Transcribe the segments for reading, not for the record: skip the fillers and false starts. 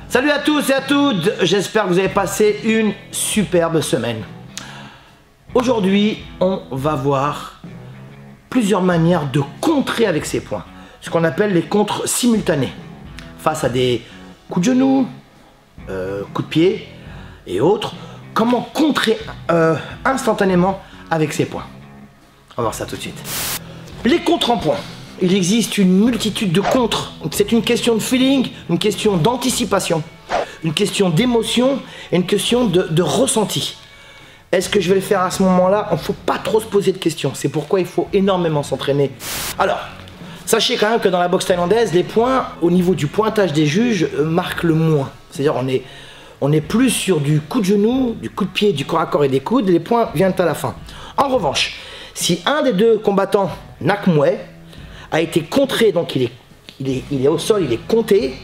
Salut à tous et à toutes, j'espère que vous avez passé une superbe semaine. Aujourd'hui, on va voir plusieurs manières de contrer avec ses poings. Ce qu'on appelle les contres simultanés. Face à des coups de genoux, coups de pied et autres. Comment contrer instantanément avec ses poings. On va voir ça tout de suite. Les contres en poings. Il existe une multitude de contres. C'est une question de feeling, une question d'anticipation, une question d'émotion et une question de ressenti. Est-ce que je vais le faire à ce moment-là? Il ne faut pas trop se poser de questions. C'est pourquoi il faut énormément s'entraîner. Alors, sachez quand même que dans la boxe thaïlandaise, les points, au niveau du pointage des juges, marquent le moins. C'est-à-dire on est plus sur du coup de genou, du coup de pied, du corps à corps et des coudes. Les points viennent à la fin. En revanche, si un des deux combattants, Nak Muay, a été contré, donc il est au sol, il est compté,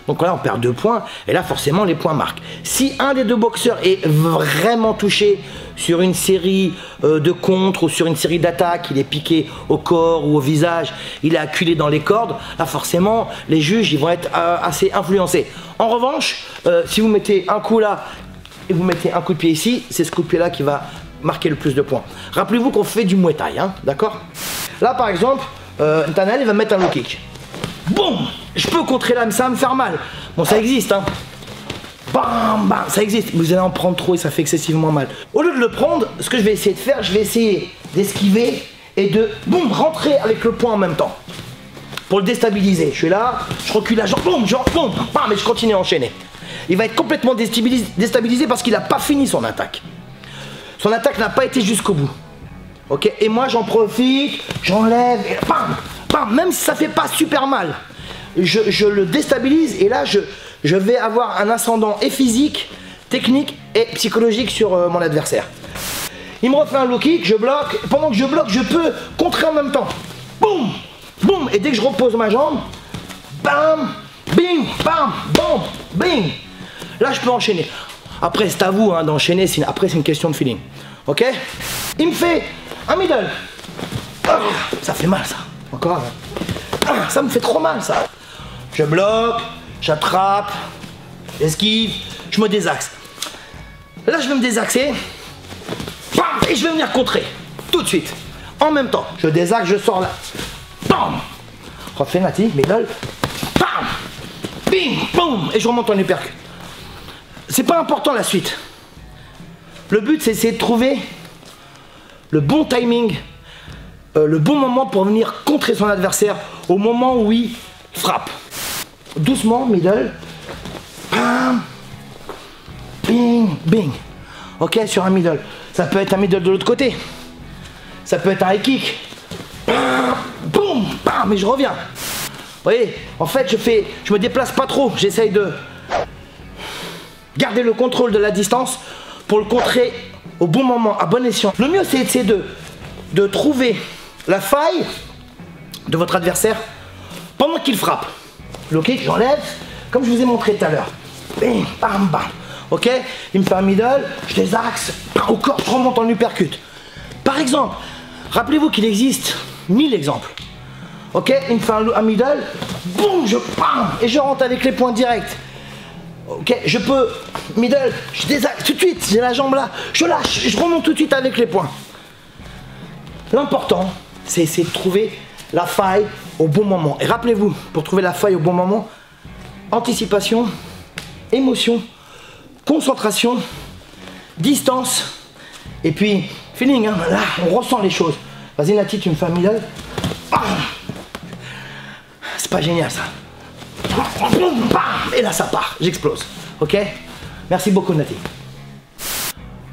donc là on perd 2 points, et là forcément les points marquent. Si un des deux boxeurs est vraiment touché sur une série de contres ou sur une série d'attaques, il est piqué au corps ou au visage, il est acculé dans les cordes, là forcément les juges ils vont être assez influencés. En revanche, si vous mettez un coup là et vous mettez un coup de pied ici, c'est ce coup de pied là qui va marquer le plus de points. Rappelez-vous qu'on fait du Muay Thai, hein, d'accord? Là par exemple, Nathanaël il va mettre un low kick. Boum! Je peux contrer là, mais ça va me faire mal. Bon, ça existe, hein. Bam, bam, ça existe. Vous allez en prendre trop et ça fait excessivement mal. Au lieu de le prendre, ce que je vais essayer de faire, je vais essayer d'esquiver et de, boum, rentrer avec le poing en même temps. Pour le déstabiliser. Je suis là, je recule la jambe, boum, boum, bam, et je continue à enchaîner. Il va être complètement déstabilisé parce qu'il n'a pas fini son attaque. Son attaque n'a pas été jusqu'au bout. Ok, et moi j'en profite, j'enlève, et bam, bam, même si ça fait pas super mal, je le déstabilise et là je vais avoir un ascendant et physique, technique et psychologique sur mon adversaire. Il me refait un low kick, je bloque, pendant que je bloque, je peux contrer en même temps. Boum, boum, et dès que je repose ma jambe, bam, bing, bam, bam, bing. Là je peux enchaîner. Après c'est à vous hein, d'enchaîner, après c'est une question de feeling. Ok? Il me fait un middle. Ah, ça fait mal ça. Encore. Ah, ça me fait trop mal ça. Je bloque, j'attrape, j'esquive, je me désaxe. Là je vais me désaxer. Bam, et je vais venir contrer. Tout de suite. En même temps. Je désaxe, je sors là. Bam. Refais Nati, middle. Bam. Bing, boum. Et je remonte en uppercut. C'est pas important la suite. Le but c'est essayer de trouver le bon timing, le bon moment pour venir contrer son adversaire au moment où il frappe. Doucement, middle. Bam. Bing, bing. Ok, sur un middle. Ça peut être un middle de l'autre côté. Ça peut être un high kick. Bam, boum, bam, mais je reviens. Vous voyez, en fait, je me déplace pas trop. J'essaye de garder le contrôle de la distance pour le contrer au bon moment, à bon escient. Le mieux c'est de trouver la faille de votre adversaire pendant qu'il frappe. Le kick, j'enlève, comme je vous ai montré tout à l'heure. Bam, bam, bam. Ok, il me fait un middle, je désaxe, au corps, je remonte en uppercut. Par exemple, rappelez-vous qu'il existe 1000 exemples. Ok, il me fait un middle, boum, bam, et je rentre avec les points directs. Ok, je peux, middle, je désaxe tout de suite, j'ai la jambe là, je lâche, je remonte tout de suite avec les poings. L'important, c'est essayer de trouver la faille au bon moment. Et rappelez-vous, pour trouver la faille au bon moment, anticipation, émotion, concentration, distance, et puis feeling, hein, là, on ressent les choses. Vas-y Nati, tu me fais un middle. C'est pas génial ça. Et là ça part, j'explose. Ok? Merci beaucoup Nati.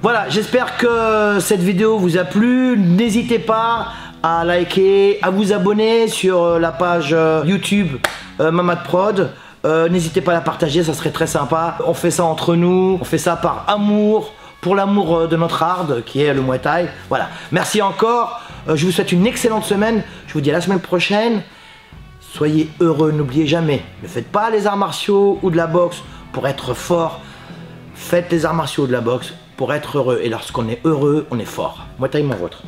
Voilà, j'espère que cette vidéo vous a plu. N'hésitez pas à liker, à vous abonner sur la page YouTube Mamad Prod. N'hésitez pas à la partager, ça serait très sympa. On fait ça entre nous, on fait ça par amour, pour l'amour de notre art qui est le Muay Thai. Voilà, merci encore. Je vous souhaite une excellente semaine. Je vous dis à la semaine prochaine. Soyez heureux, n'oubliez jamais, ne faites pas les arts martiaux ou de la boxe pour être fort. Faites les arts martiaux ou de la boxe pour être heureux. Et lorsqu'on est heureux, on est fort. Muay Thai, mon vôtre.